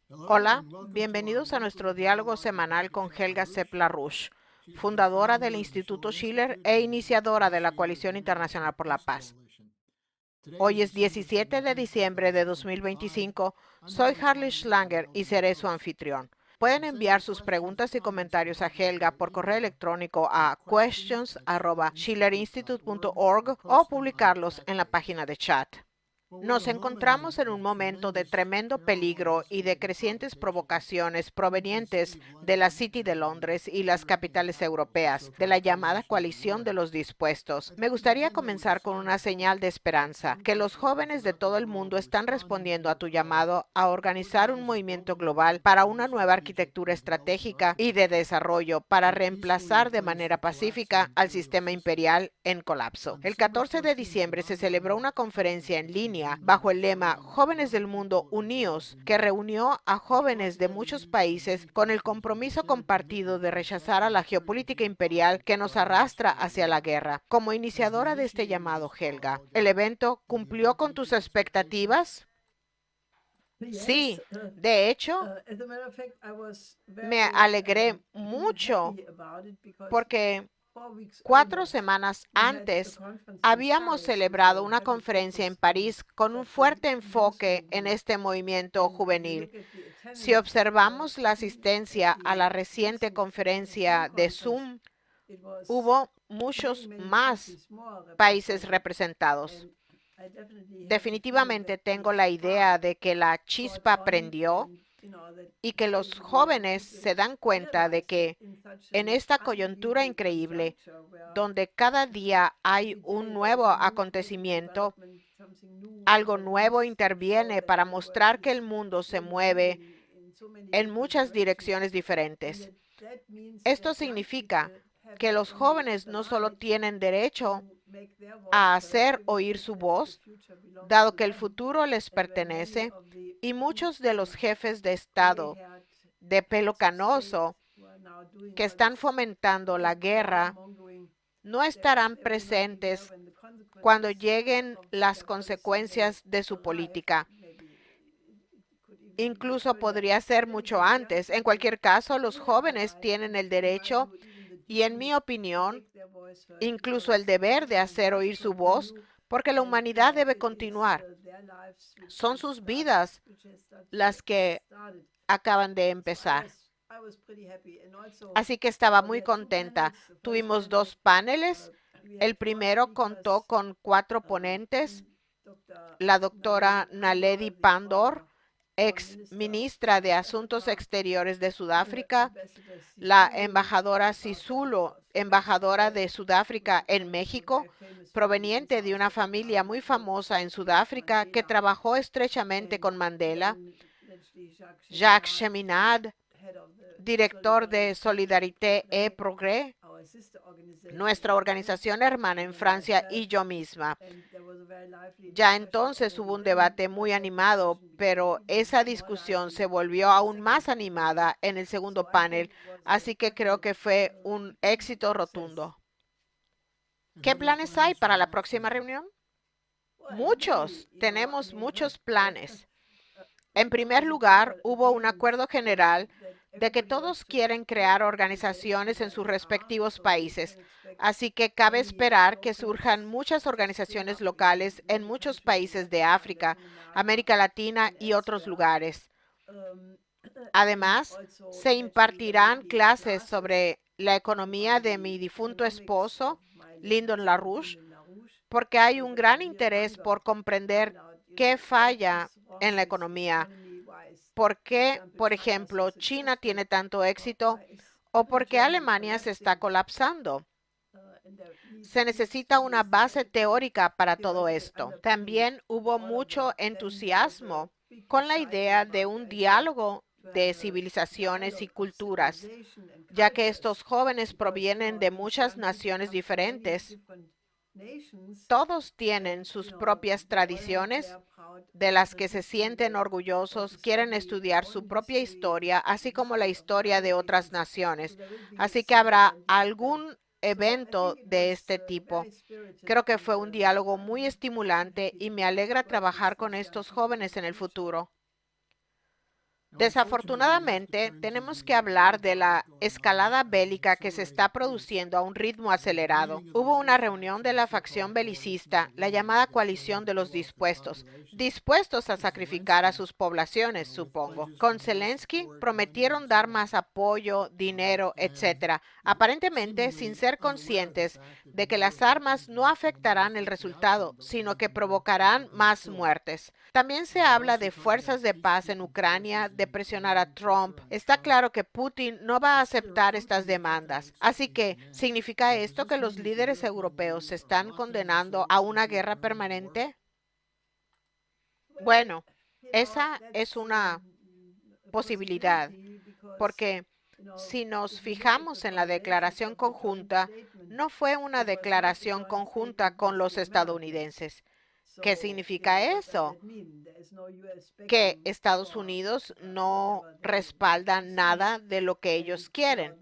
Hola, bienvenidos a nuestro diálogo semanal con Helga Sepp-LaRouche, fundadora del Instituto Schiller e iniciadora de la Coalición Internacional por la Paz. Hoy es 17 de diciembre de 2025. Soy Harley Schlanger y seré su anfitrión. Pueden enviar sus preguntas y comentarios a Helga por correo electrónico a questions@schillerinstitute.org o publicarlos en la página de chat. Nos encontramos en un momento de tremendo peligro y de crecientes provocaciones provenientes de la City de Londres y las capitales europeas, de la llamada coalición de los dispuestos. Me gustaría comenzar con una señal de esperanza, que los jóvenes de todo el mundo están respondiendo a tu llamado a organizar un movimiento global para una nueva arquitectura estratégica y de desarrollo para reemplazar de manera pacífica al sistema imperial en colapso. El 14 de diciembre se celebró una conferencia en línea bajo el lema Jóvenes del Mundo Unidos, que reunió a jóvenes de muchos países con el compromiso compartido de rechazar a la geopolítica imperial que nos arrastra hacia la guerra. Como iniciadora de este llamado, Helga, ¿el evento cumplió con tus expectativas? Sí, de hecho, me alegré mucho porque 4 semanas antes, habíamos celebrado una conferencia en París con un fuerte enfoque en este movimiento juvenil. Si observamos la asistencia a la reciente conferencia de Zoom, hubo muchos más países representados. Definitivamente tengo la idea de que la chispa prendió y que los jóvenes se dan cuenta de que en esta coyuntura increíble, donde cada día hay un nuevo acontecimiento, algo nuevo interviene para mostrar que el mundo se mueve en muchas direcciones diferentes. Esto significa que los jóvenes no solo tienen derecho a hacer oír su voz, dado que el futuro les pertenece, y muchos de los jefes de Estado de pelo canoso que están fomentando la guerra no estarán presentes cuando lleguen las consecuencias de su política. Incluso podría ser mucho antes. En cualquier caso, los jóvenes tienen el derecho y, en mi opinión, incluso el deber de hacer oír su voz, porque la humanidad debe continuar. Son sus vidas las que acaban de empezar. Así que estaba muy contenta. Tuvimos 2 paneles. El primero contó con 4 ponentes. La doctora Naledi Pandor, ex ministra de Asuntos Exteriores de Sudáfrica, la embajadora Sisulu, embajadora de Sudáfrica en México, proveniente de una familia muy famosa en Sudáfrica que trabajó estrechamente con Mandela, Jacques Cheminade, director de Solidarité et Progrès, nuestra organización hermana en Francia, y yo misma. Ya entonces hubo un debate muy animado, pero esa discusión se volvió aún más animada en el segundo panel, así que creo que fue un éxito rotundo. ¿Qué planes hay para la próxima reunión? Muchos, tenemos muchos planes. En primer lugar, hubo un acuerdo general de que todos quieren crear organizaciones en sus respectivos países, así que cabe esperar que surjan muchas organizaciones locales en muchos países de África, América Latina y otros lugares. Además, se impartirán clases sobre la economía de mi difunto esposo, Lyndon LaRouche, porque hay un gran interés por comprender qué falla en la economía. ¿Por qué, por ejemplo, China tiene tanto éxito o por qué Alemania se está colapsando? Se necesita una base teórica para todo esto. También hubo mucho entusiasmo con la idea de un diálogo de civilizaciones y culturas, ya que estos jóvenes provienen de muchas naciones diferentes. Todos tienen sus propias tradiciones de las que se sienten orgullosos, quieren estudiar su propia historia, así como la historia de otras naciones. Así que habrá algún evento de este tipo. Creo que fue un diálogo muy estimulante y me alegra trabajar con estos jóvenes en el futuro. Desafortunadamente, tenemos que hablar de la escalada bélica que se está produciendo a un ritmo acelerado. Hubo una reunión de la facción belicista, la llamada coalición de los dispuestos a sacrificar a sus poblaciones, supongo. Con Zelensky prometieron dar más apoyo, dinero, etcétera, aparentemente sin ser conscientes de que las armas no afectarán el resultado, sino que provocarán más muertes. También se habla de fuerzas de paz en Ucrania, de presionar a Trump. Está claro que Putin no va a aceptar estas demandas. Así que, ¿significa esto que los líderes europeos se están condenando a una guerra permanente? Bueno, esa es una posibilidad, porque si nos fijamos en la declaración conjunta, no fue una declaración conjunta con los estadounidenses. ¿Qué significa eso? Que Estados Unidos no respalda nada de lo que ellos quieren.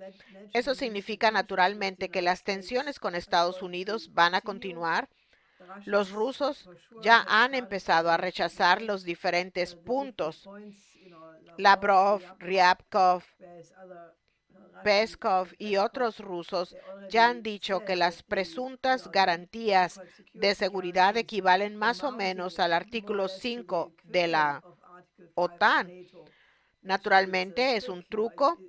Eso significa naturalmente que las tensiones con Estados Unidos van a continuar. Los rusos ya han empezado a rechazar los diferentes puntos. Lavrov, Ryabkov, Peskov y otros rusos ya han dicho que las presuntas garantías de seguridad equivalen más o menos al artículo 5 de la OTAN. Naturalmente es un truco.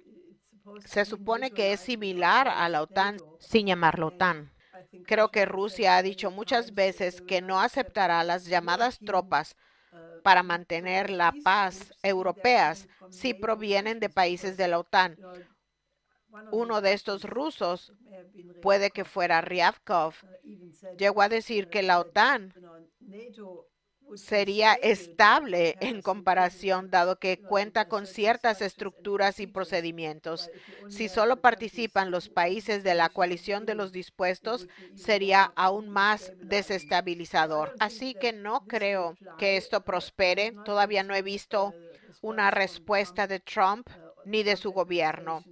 Se supone que es similar a la OTAN sin llamarlo OTAN. Creo que Rusia ha dicho muchas veces que no aceptará las llamadas tropas para mantener la paz europeas si provienen de países de la OTAN. Uno de estos rusos, puede que fuera Ryabkov, llegó a decir que la OTAN sería estable en comparación, dado que cuenta con ciertas estructuras y procedimientos. Si solo participan los países de la coalición de los dispuestos, sería aún más desestabilizador. Así que no creo que esto prospere. Todavía no he visto una respuesta de Trump ni de su gobierno.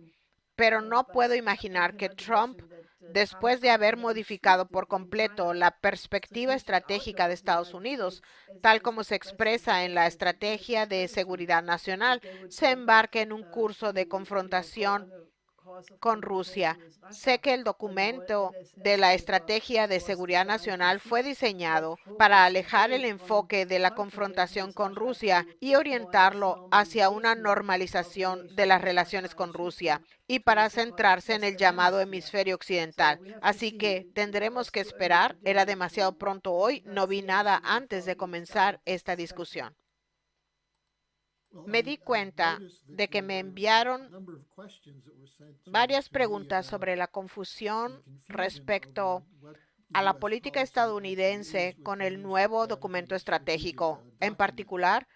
Pero no puedo imaginar que Trump, después de haber modificado por completo la perspectiva estratégica de Estados Unidos, tal como se expresa en la Estrategia de Seguridad Nacional, se embarque en un curso de confrontación con Rusia. Sé que el documento de la Estrategia de Seguridad Nacional fue diseñado para alejar el enfoque de la confrontación con Rusia y orientarlo hacia una normalización de las relaciones con Rusia y para centrarse en el llamado hemisferio occidental. Así que tendremos que esperar. Era demasiado pronto hoy. No vi nada antes de comenzar esta discusión. Me di cuenta de que me enviaron varias preguntas sobre la confusión respecto a la política estadounidense con el nuevo documento estratégico, en particular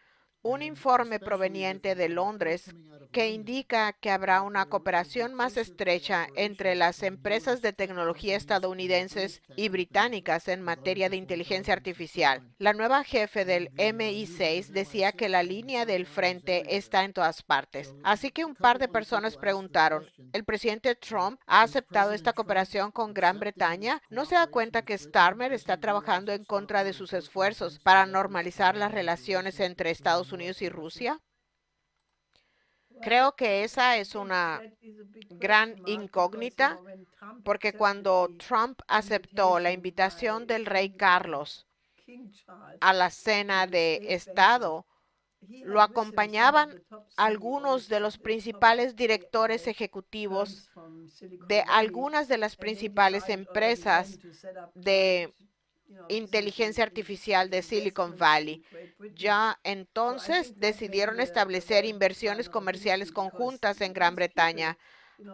un informe proveniente de Londres que indica que habrá una cooperación más estrecha entre las empresas de tecnología estadounidenses y británicas en materia de inteligencia artificial. La nueva jefe del MI6 decía que la línea del frente está en todas partes. Así que un par de personas preguntaron, ¿el presidente Trump ha aceptado esta cooperación con Gran Bretaña? ¿No se da cuenta que Starmer está trabajando en contra de sus esfuerzos para normalizar las relaciones entre Estados Unidos y Rusia? Creo que esa es una gran incógnita, porque cuando Trump aceptó la invitación del rey Carlos a la cena de Estado, lo acompañaban algunos de los principales directores ejecutivos de algunas de las principales empresas de inteligencia artificial de Silicon Valley. Ya entonces decidieron establecer inversiones comerciales conjuntas en Gran Bretaña.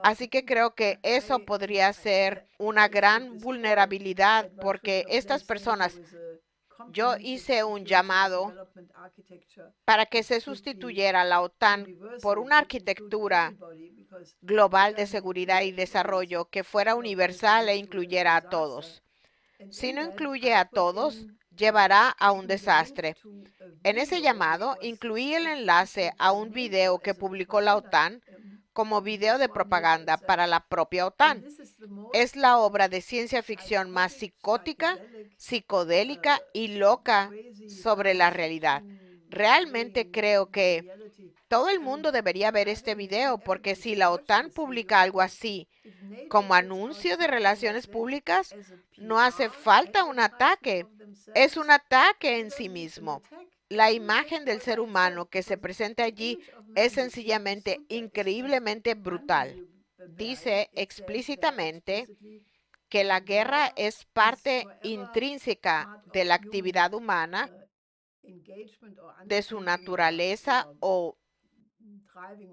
Así que creo que eso podría ser una gran vulnerabilidad porque estas personas, yo hice un llamado para que se sustituyera la OTAN por una arquitectura global de seguridad y desarrollo que fuera universal e incluyera a todos. Si no incluye a todos, llevará a un desastre. En ese llamado, incluí el enlace a un video que publicó la OTAN como video de propaganda para la propia OTAN. Es la obra de ciencia ficción más psicótica, psicodélica y loca sobre la realidad. Realmente creo que Todo el mundo debería ver este video porque si la OTAN publica algo así como anuncio de relaciones públicas, no hace falta un ataque. Es un ataque en sí mismo. La imagen del ser humano que se presenta allí es sencillamente increíblemente brutal. Dice explícitamente que la guerra es parte intrínseca de la actividad humana, de su naturaleza o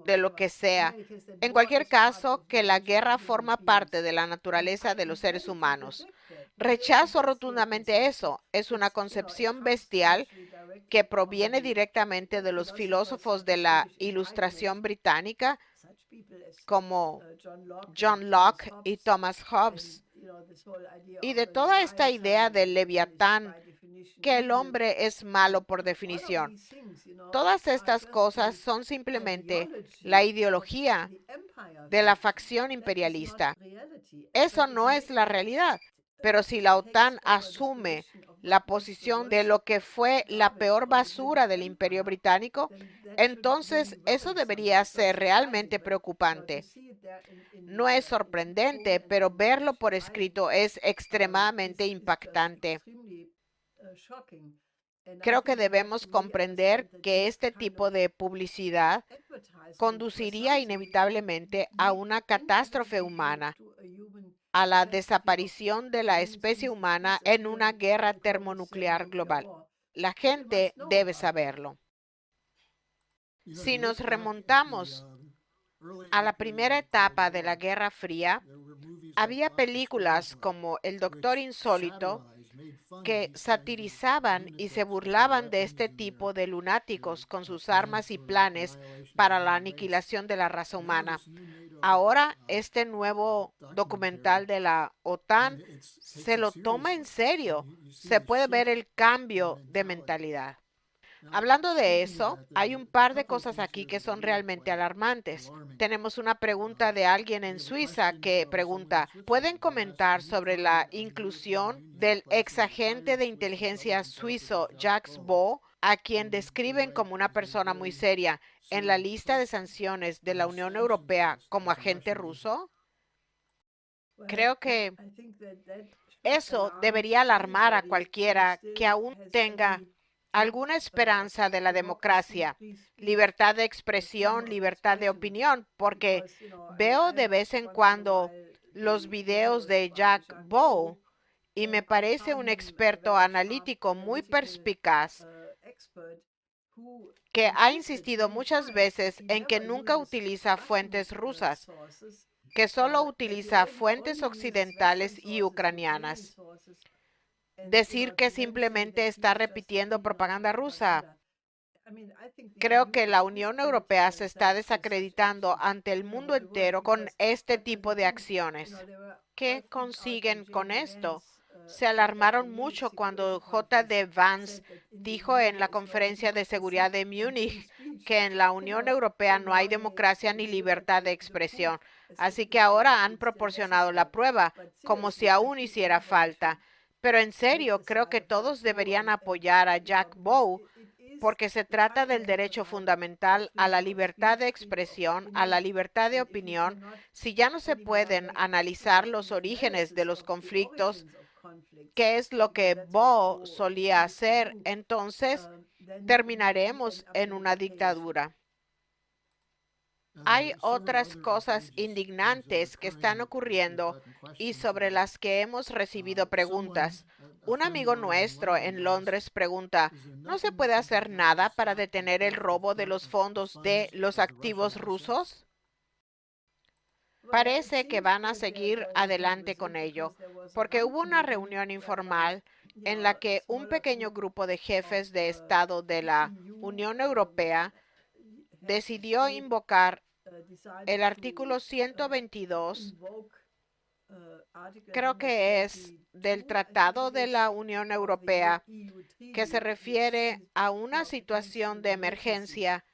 de lo que sea. En cualquier caso, que la guerra forma parte de la naturaleza de los seres humanos. Rechazo rotundamente eso. Es una concepción bestial que proviene directamente de los filósofos de la Ilustración británica como John Locke y Thomas Hobbes, y de toda esta idea del leviatán, que el hombre es malo por definición. Todas estas cosas son simplemente la ideología de la facción imperialista. Eso no es la realidad. Pero si la OTAN asume la posición de lo que fue la peor basura del Imperio Británico, entonces eso debería ser realmente preocupante. No es sorprendente, pero verlo por escrito es extremadamente impactante. Creo que debemos comprender que este tipo de publicidad conduciría inevitablemente a una catástrofe humana, a la desaparición de la especie humana en una guerra termonuclear global. La gente debe saberlo. Si nos remontamos a la primera etapa de la Guerra Fría, había películas como El Doctor Insólito que satirizaban y se burlaban de este tipo de lunáticos con sus armas y planes para la aniquilación de la raza humana. Ahora, este nuevo documental de la OTAN se lo toma en serio. Se puede ver el cambio de mentalidad. Hablando de eso, hay un par de cosas aquí que son realmente alarmantes. Tenemos una pregunta de alguien en Suiza que pregunta, ¿pueden comentar sobre la inclusión del ex agente de inteligencia suizo Jacques Beau, a quien describen como una persona muy seria, en la lista de sanciones de la Unión Europea como agente ruso? Creo que eso debería alarmar a cualquiera que aún tenga alguna esperanza de la democracia, libertad de expresión, libertad de opinión, porque veo de vez en cuando los videos de Jack Bow y me parece un experto analítico muy perspicaz que ha insistido muchas veces en que nunca utiliza fuentes rusas, que solo utiliza fuentes occidentales y ucranianas. Decir que simplemente está repitiendo propaganda rusa. Creo que la Unión Europea se está desacreditando ante el mundo entero con este tipo de acciones. ¿Qué consiguen con esto? Se alarmaron mucho cuando J.D. Vance dijo en la conferencia de seguridad de Múnich que en la Unión Europea no hay democracia ni libertad de expresión. Así que ahora han proporcionado la prueba, como si aún hiciera falta. Pero en serio, creo que todos deberían apoyar a Jack Bow porque se trata del derecho fundamental a la libertad de expresión, a la libertad de opinión. Si ya no se pueden analizar los orígenes de los conflictos, que es lo que Bo solía hacer, entonces terminaremos en una dictadura. Hay otras cosas indignantes que están ocurriendo y sobre las que hemos recibido preguntas. Un amigo nuestro en Londres pregunta, ¿no se puede hacer nada para detener el robo de los fondos de los activos rusos? Parece que van a seguir adelante con ello, porque hubo una reunión informal en la que un pequeño grupo de jefes de Estado de la Unión Europea decidió invocar el artículo 122, creo que es del Tratado de la Unión Europea, que se refiere a una situación de emergencia.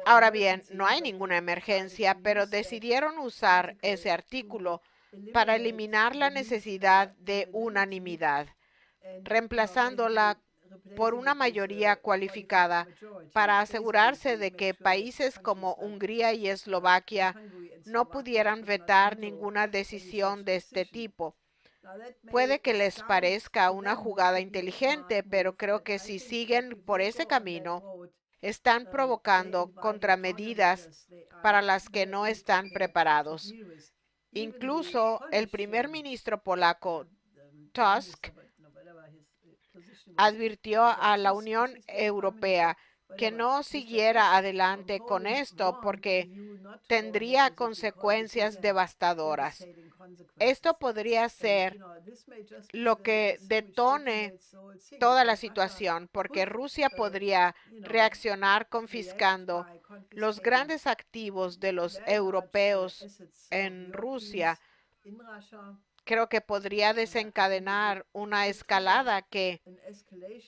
Ahora bien, no hay ninguna emergencia, pero decidieron usar ese artículo para eliminar la necesidad de unanimidad, reemplazándola por una mayoría cualificada para asegurarse de que países como Hungría y Eslovaquia no pudieran vetar ninguna decisión de este tipo. Puede que les parezca una jugada inteligente, pero creo que si siguen por ese camino, están provocando contramedidas para las que no están preparados. Incluso el primer ministro polaco Tusk advirtió a la Unión Europea que no siguiera adelante con esto porque tendría consecuencias devastadoras. Esto podría ser lo que detone toda la situación, porque Rusia podría reaccionar confiscando los grandes activos de los europeos en Rusia. Creo que podría desencadenar una escalada que,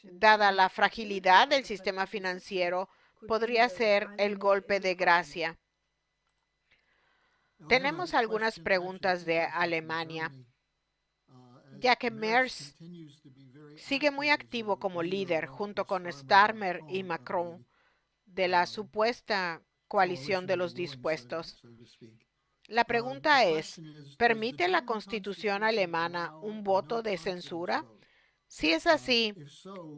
dada la fragilidad del sistema financiero, podría ser el golpe de gracia. Tenemos algunas preguntas de Alemania, ya que Merz sigue muy activo como líder junto con Starmer y Macron de la supuesta coalición de los dispuestos. La pregunta es, ¿permite la Constitución alemana un voto de censura? Si es así,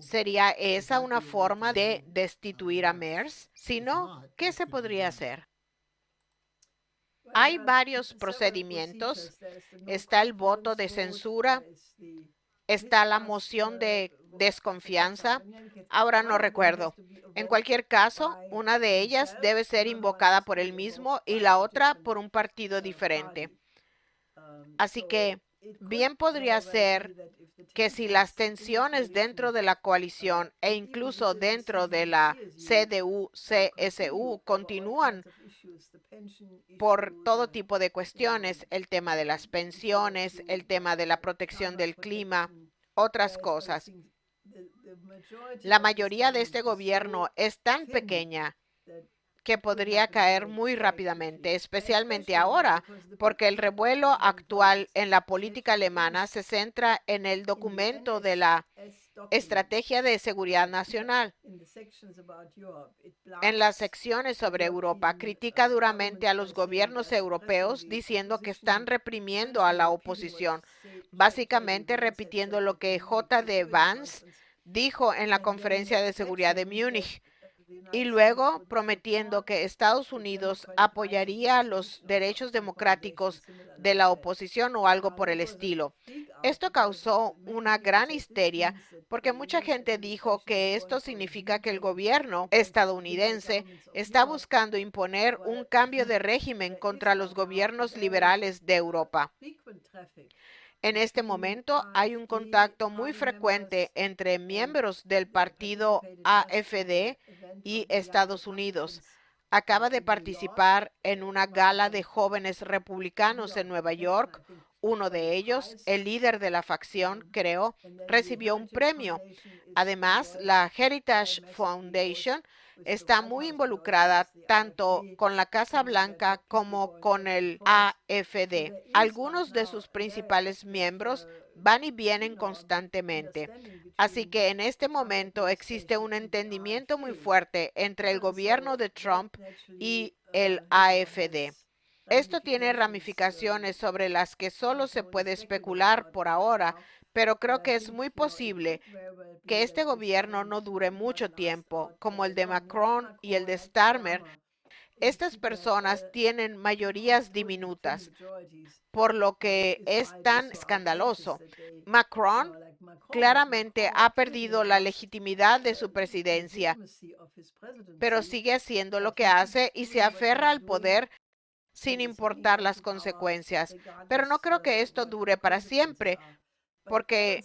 ¿sería esa una forma de destituir a Merz? Si no, ¿qué se podría hacer? Hay varios procedimientos. Está el voto de censura, está la moción de desconfianza. Ahora no recuerdo. En cualquier caso, una de ellas debe ser invocada por él mismo y la otra por un partido diferente. Así que bien podría ser que si las tensiones dentro de la coalición e incluso dentro de la CDU-CSU continúan por todo tipo de cuestiones, el tema de las pensiones, el tema de la protección del clima, otras cosas. La mayoría de este gobierno es tan pequeña que podría caer muy rápidamente, especialmente ahora, porque el revuelo actual en la política alemana se centra en el documento de la Estrategia de Seguridad Nacional. En las secciones sobre Europa, critica duramente a los gobiernos europeos diciendo que están reprimiendo a la oposición, básicamente repitiendo lo que J.D. Vance dijo en la Conferencia de Seguridad de Múnich, y luego prometiendo que Estados Unidos apoyaría los derechos democráticos de la oposición o algo por el estilo. Esto causó una gran histeria porque mucha gente dijo que esto significa que el gobierno estadounidense está buscando imponer un cambio de régimen contra los gobiernos liberales de Europa. En este momento hay un contacto muy frecuente entre miembros del partido AfD y Estados Unidos. Acaba de participar en una gala de jóvenes republicanos en Nueva York. Uno de ellos, el líder de la facción, creo, recibió un premio. Además, la Heritage Foundation está muy involucrada tanto con la Casa Blanca como con el AfD. Algunos de sus principales miembros van y vienen constantemente. Así que en este momento existe un entendimiento muy fuerte entre el gobierno de Trump y el AfD. Esto tiene ramificaciones sobre las que solo se puede especular por ahora, pero creo que es muy posible que este gobierno no dure mucho tiempo, como el de Macron y el de Starmer. Estas personas tienen mayorías diminutas, por lo que es tan escandaloso. Macron claramente ha perdido la legitimidad de su presidencia, pero sigue haciendo lo que hace y se aferra al poder sin importar las consecuencias. Pero no creo que esto dure para siempre, porque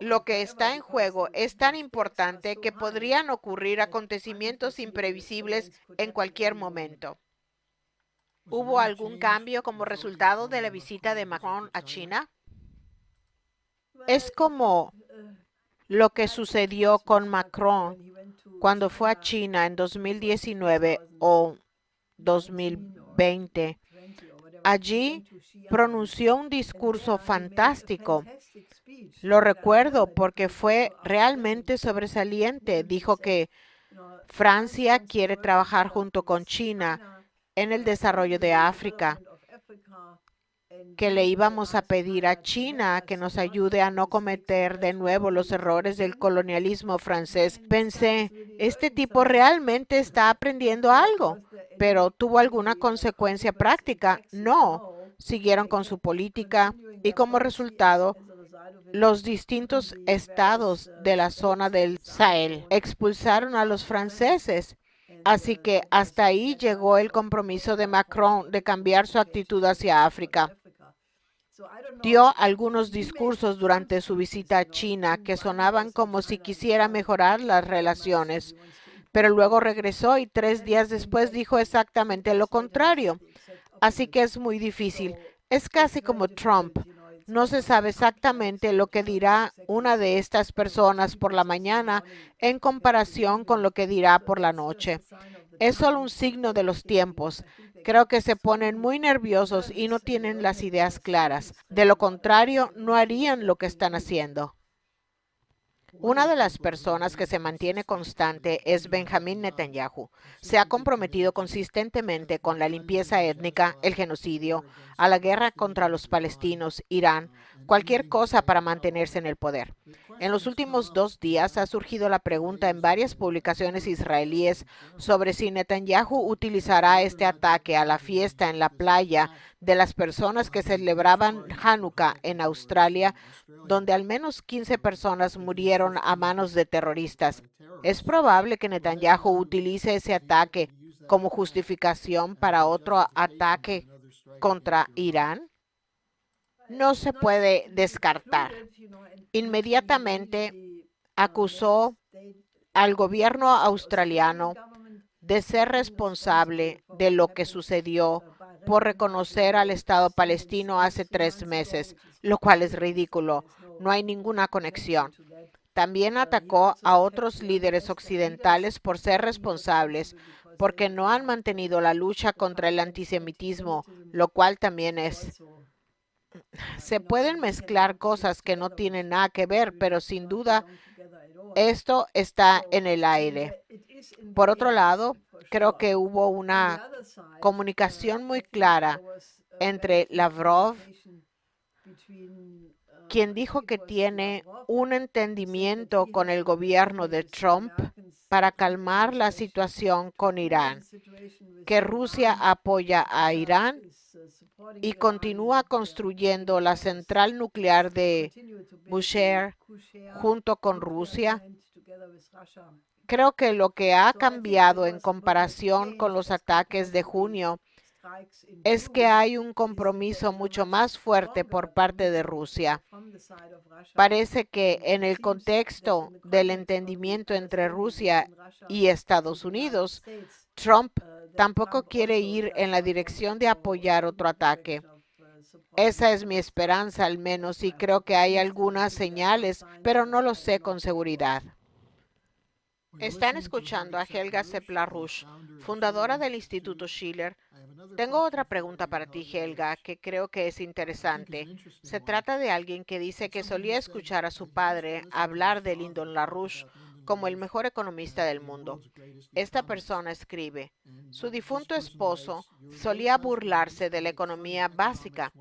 lo que está en juego es tan importante que podrían ocurrir acontecimientos imprevisibles en cualquier momento. ¿Hubo algún cambio como resultado de la visita de Macron a China? Es como lo que sucedió con Macron cuando fue a China en 2019 o 2020. Allí pronunció un discurso fantástico Lo recuerdo porque fue realmente sobresaliente. Dijo que Francia quiere trabajar junto con China en el desarrollo de África, que le íbamos a pedir a China que nos ayude a no cometer de nuevo los errores del colonialismo francés. Pensé, este tipo realmente está aprendiendo algo, pero ¿tuvo alguna consecuencia práctica? No. Siguieron con su política y como resultado, los distintos estados de la zona del Sahel expulsaron a los franceses. Así que hasta ahí llegó el compromiso de Macron de cambiar su actitud hacia África. Dio algunos discursos durante su visita a China que sonaban como si quisiera mejorar las relaciones, pero luego regresó y 3 días después dijo exactamente lo contrario. Así que es muy difícil. Es casi como Trump. No se sabe exactamente lo que dirá una de estas personas por la mañana en comparación con lo que dirá por la noche. Es solo un signo de los tiempos. Creo que se ponen muy nerviosos y no tienen las ideas claras. De lo contrario, no harían lo que están haciendo. Una de las personas que se mantiene constante es Benjamín Netanyahu. Se ha comprometido consistentemente con la limpieza étnica, el genocidio, a la guerra contra los palestinos, Irán, cualquier cosa para mantenerse en el poder. En los últimos 2 días ha surgido la pregunta en varias publicaciones israelíes sobre si Netanyahu utilizará este ataque a la fiesta en la playa de las personas que celebraban Hanukkah en Australia, donde al menos 15 personas murieron a manos de terroristas. Es probable que Netanyahu utilice ese ataque como justificación para otro ataque contra Irán. No se puede descartar. Inmediatamente acusó al gobierno australiano de ser responsable de lo que sucedió por reconocer al Estado palestino hace 3 meses, lo cual es ridículo. No hay ninguna conexión. También atacó a otros líderes occidentales por ser responsables, porque no han mantenido la lucha contra el antisemitismo, lo cual también es. Se pueden mezclar cosas que no tienen nada que ver, pero sin duda esto está en el aire. Por otro lado, creo que hubo una comunicación muy clara entre Lavrov, quien dijo que tiene un entendimiento con el gobierno de Trump para calmar la situación con Irán, que Rusia apoya a Irán y continúa construyendo la central nuclear de Bushehr junto con Rusia. Creo que lo que ha cambiado en comparación con los ataques de junio es que hay un compromiso mucho más fuerte por parte de Rusia. Parece que en el contexto del entendimiento entre Rusia y Estados Unidos, Trump tampoco quiere ir en la dirección de apoyar otro ataque. Esa es mi esperanza al menos y creo que hay algunas señales, pero no lo sé con seguridad. Están escuchando a Helga Seplar-Rush, fundadora del Instituto Schiller. Tengo otra pregunta para ti, Helga, que creo que es interesante. Se trata de alguien que dice que solía escuchar a su padre hablar de Lyndon LaRouche como el mejor economista del mundo. Esta persona escribe, su difunto esposo solía burlarse de la economía básica.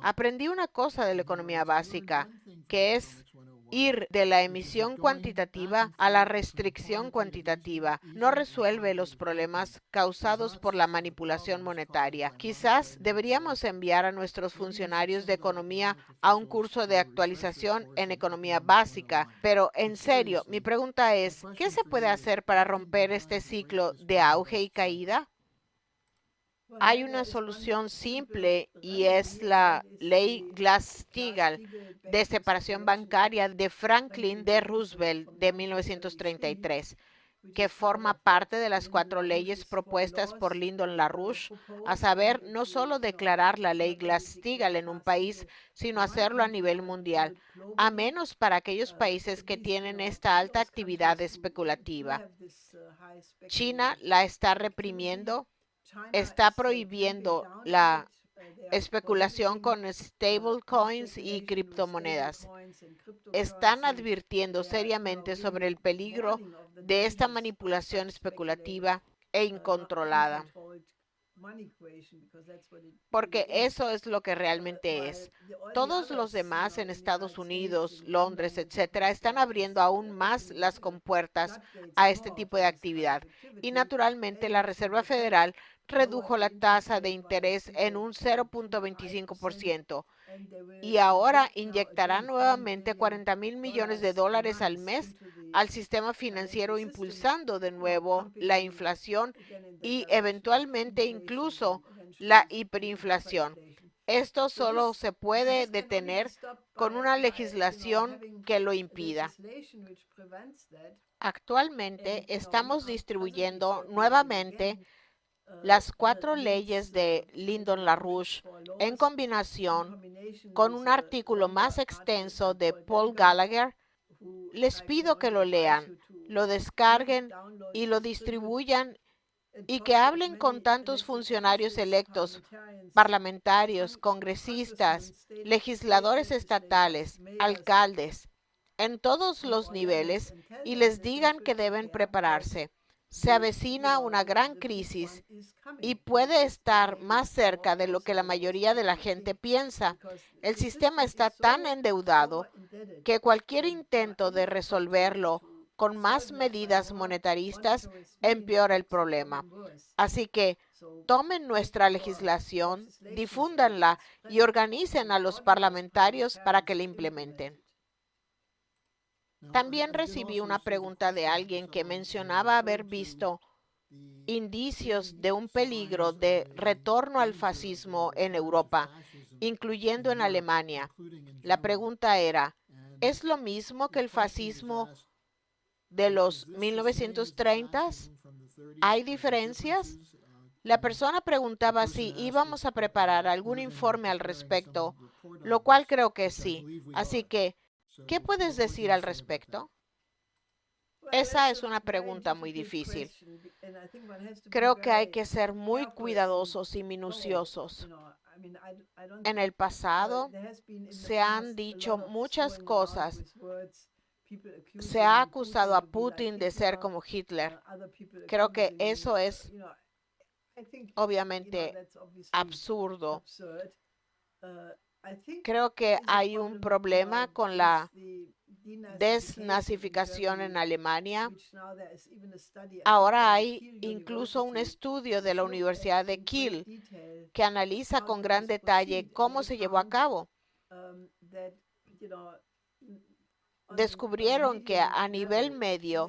Aprendí una cosa de la economía básica, que es ir de la emisión cuantitativa a la restricción cuantitativa. No resuelve los problemas causados por la manipulación monetaria. Quizás deberíamos enviar a nuestros funcionarios de economía a un curso de actualización en economía básica. Pero en serio, mi pregunta es, ¿qué se puede hacer para romper este ciclo de auge y caída? Hay una solución simple y es la ley Glass-Steagall de separación bancaria de Franklin D. Roosevelt de 1933, que forma parte de las 4 leyes propuestas por Lyndon LaRouche, a saber, no solo declarar la ley Glass-Steagall en un país, sino hacerlo a nivel mundial, a menos para aquellos países que tienen esta alta actividad especulativa. China la está reprimiendo, está prohibiendo la especulación con stablecoins y criptomonedas. Están advirtiendo seriamente sobre el peligro de esta manipulación especulativa e incontrolada, porque eso es lo que realmente es. Todos los demás en Estados Unidos, Londres, etcétera, están abriendo aún más las compuertas a este tipo de actividad. Y naturalmente la Reserva Federal redujo la tasa de interés en un 0.25% y ahora inyectará nuevamente 40,000 millones de dólares al mes al sistema financiero, impulsando de nuevo la inflación y eventualmente incluso la hiperinflación. Esto solo se puede detener con una legislación que lo impida. Actualmente estamos distribuyendo nuevamente las 4 leyes de Lyndon LaRouche en combinación con un artículo más extenso de Paul Gallagher. Les pido que lo lean, lo descarguen y lo distribuyan y que hablen con tantos funcionarios electos, parlamentarios, congresistas, legisladores estatales, alcaldes, en todos los niveles y les digan que deben prepararse. Se avecina una gran crisis y puede estar más cerca de lo que la mayoría de la gente piensa. El sistema está tan endeudado que cualquier intento de resolverlo con más medidas monetaristas empeora el problema. Así que tomen nuestra legislación, difúndanla y organicen a los parlamentarios para que la implementen. También recibí una pregunta de alguien que mencionaba haber visto indicios de un peligro de retorno al fascismo en Europa, incluyendo en Alemania. La pregunta era, ¿es lo mismo que el fascismo de los 1930s? ¿Hay diferencias? La persona preguntaba si íbamos a preparar algún informe al respecto, lo cual creo que sí. Así que, ¿qué puedes decir al respecto? Esa es una pregunta muy difícil. Creo que hay que ser muy cuidadosos y minuciosos. En el pasado se han dicho muchas cosas. Se ha acusado a Putin de ser como Hitler. Creo que eso es obviamente absurdo. Creo que hay un problema con la desnazificación en Alemania. Ahora hay incluso un estudio de la Universidad de Kiel que analiza con gran detalle cómo se llevó a cabo. Descubrieron que a nivel medio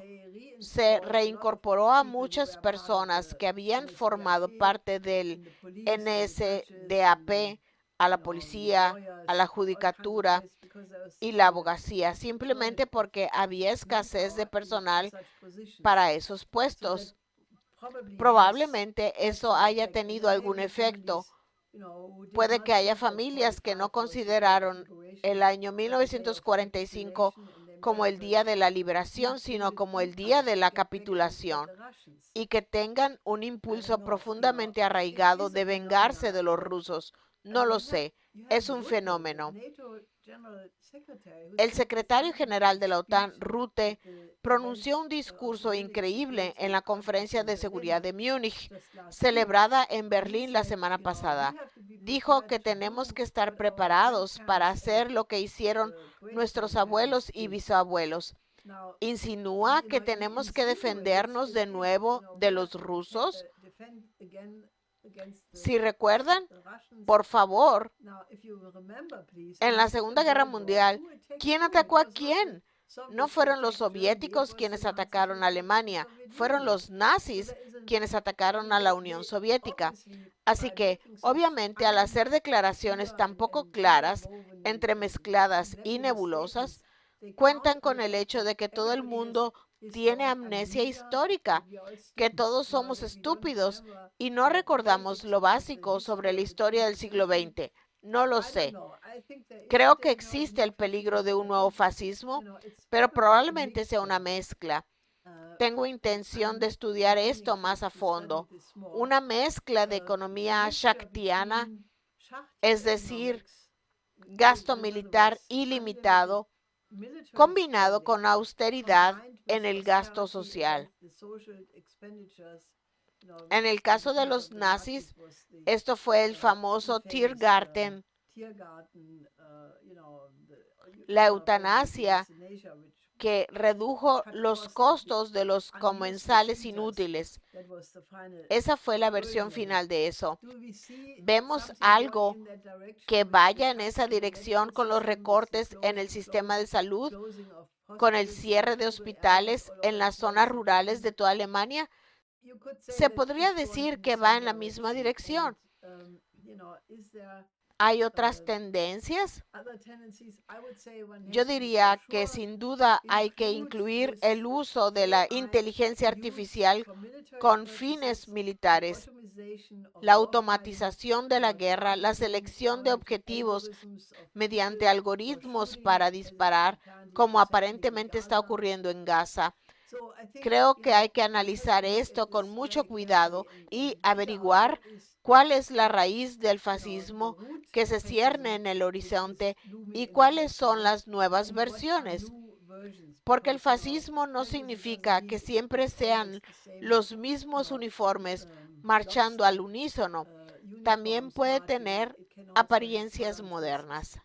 se reincorporó a muchas personas que habían formado parte del NSDAP, a la policía, a la judicatura y la abogacía, simplemente porque había escasez de personal para esos puestos. Probablemente eso haya tenido algún efecto. Puede que haya familias que no consideraron el año 1945 como el día de la liberación, sino como el día de la capitulación, y que tengan un impulso profundamente arraigado de vengarse de los rusos. No lo sé, es un fenómeno. El secretario general de la OTAN, Rutte, pronunció un discurso increíble en la Conferencia de Seguridad de Múnich, celebrada en Berlín la semana pasada. Dijo que tenemos que estar preparados para hacer lo que hicieron nuestros abuelos y bisabuelos. Insinúa que tenemos que defendernos de nuevo de los rusos. Si recuerdan, por favor, en la Segunda Guerra Mundial, ¿quién atacó a quién? No fueron los soviéticos quienes atacaron a Alemania, fueron los nazis quienes atacaron a la Unión Soviética. Así que, obviamente, al hacer declaraciones tan poco claras, entremezcladas y nebulosas, cuentan con el hecho de que todo el mundo tiene amnesia histórica, que todos somos estúpidos y no recordamos lo básico sobre la historia del siglo XX. No lo sé. Creo que existe el peligro de un nuevo fascismo, pero probablemente sea una mezcla. Tengo intención de estudiar esto más a fondo. Una mezcla de economía shaktiana es decir, gasto militar ilimitado combinado con austeridad en el gasto social. En el caso de los nazis, esto fue el famoso Tiergarten, la eutanasia que redujo los costos de los comensales inútiles. Esa fue la versión final de eso. ¿Vemos algo que vaya en esa dirección con los recortes en el sistema de salud, con el cierre de hospitales en las zonas rurales de toda Alemania? Se podría decir que va en la misma dirección. ¿Hay otras tendencias? Yo diría que sin duda hay que incluir el uso de la inteligencia artificial con fines militares, la automatización de la guerra, la selección de objetivos mediante algoritmos para disparar, como aparentemente está ocurriendo en Gaza. Creo que hay que analizar esto con mucho cuidado y averiguar cuál es la raíz del fascismo que se cierne en el horizonte y cuáles son las nuevas versiones. Porque el fascismo no significa que siempre sean los mismos uniformes marchando al unísono. También puede tener apariencias modernas.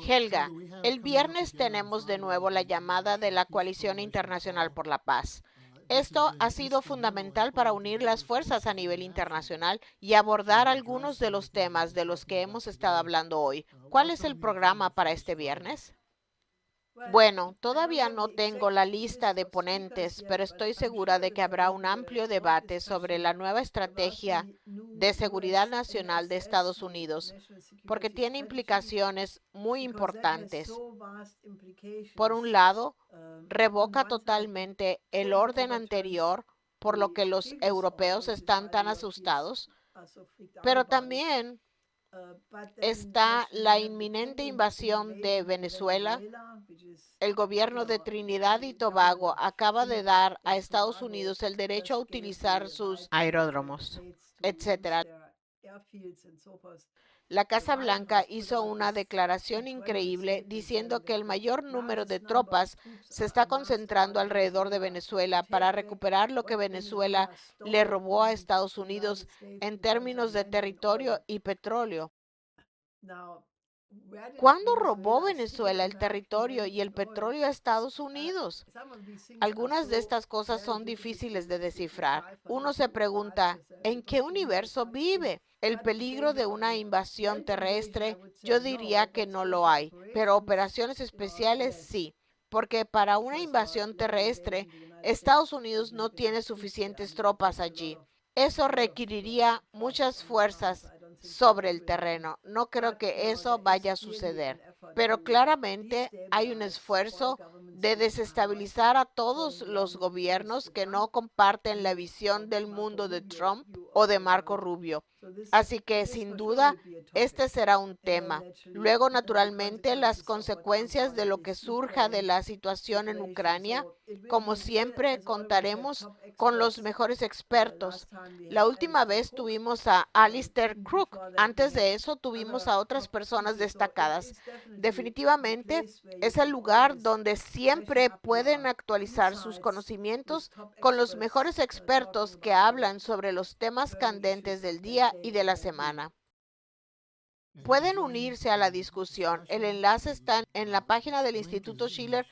Helga, el viernes tenemos de nuevo la llamada de la Coalición Internacional por la Paz. Esto ha sido fundamental para unir las fuerzas a nivel internacional y abordar algunos de los temas de los que hemos estado hablando hoy. ¿Cuál es el programa para este viernes? Bueno, todavía no tengo la lista de ponentes, pero estoy segura de que habrá un amplio debate sobre la nueva estrategia de seguridad nacional de Estados Unidos, porque tiene implicaciones muy importantes. Por un lado, revoca totalmente el orden anterior, por lo que los europeos están tan asustados, pero también está la inminente invasión de Venezuela. El gobierno de Trinidad y Tobago acaba de dar a Estados Unidos el derecho a utilizar sus aeródromos, etc. La Casa Blanca hizo una declaración increíble diciendo que el mayor número de tropas se está concentrando alrededor de Venezuela para recuperar lo que Venezuela le robó a Estados Unidos en términos de territorio y petróleo. ¿Cuándo robó Venezuela el territorio y el petróleo a Estados Unidos? Algunas de estas cosas son difíciles de descifrar. Uno se pregunta, ¿en qué universo vive? El peligro de una invasión terrestre, yo diría que no lo hay, pero operaciones especiales sí, porque para una invasión terrestre, Estados Unidos no tiene suficientes tropas allí. Eso requeriría muchas fuerzas sobre el terreno. No creo que eso vaya a suceder, pero claramente hay un esfuerzo de desestabilizar a todos los gobiernos que no comparten la visión del mundo de Trump o de Marco Rubio. Así que, sin duda, este será un tema. Luego, naturalmente, las consecuencias de lo que surja de la situación en Ucrania. Como siempre, contaremos con los mejores expertos. La última vez tuvimos a Alistair Crook. Antes de eso, tuvimos a otras personas destacadas. Definitivamente, es el lugar donde siempre pueden actualizar sus conocimientos con los mejores expertos que hablan sobre los temas candentes del día y de la semana. Pueden unirse a la discusión. El enlace está en la página del Instituto Schiller.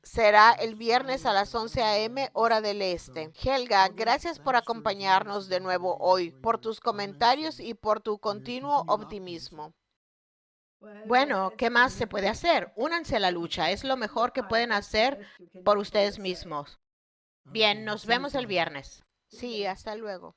Será el viernes a las 11 a.m. hora del este. Helga, gracias por acompañarnos de nuevo hoy, por tus comentarios y por tu continuo optimismo. Bueno, ¿qué más se puede hacer? Únanse a la lucha. Es lo mejor que pueden hacer por ustedes mismos. Bien, nos vemos el viernes. Sí, hasta luego.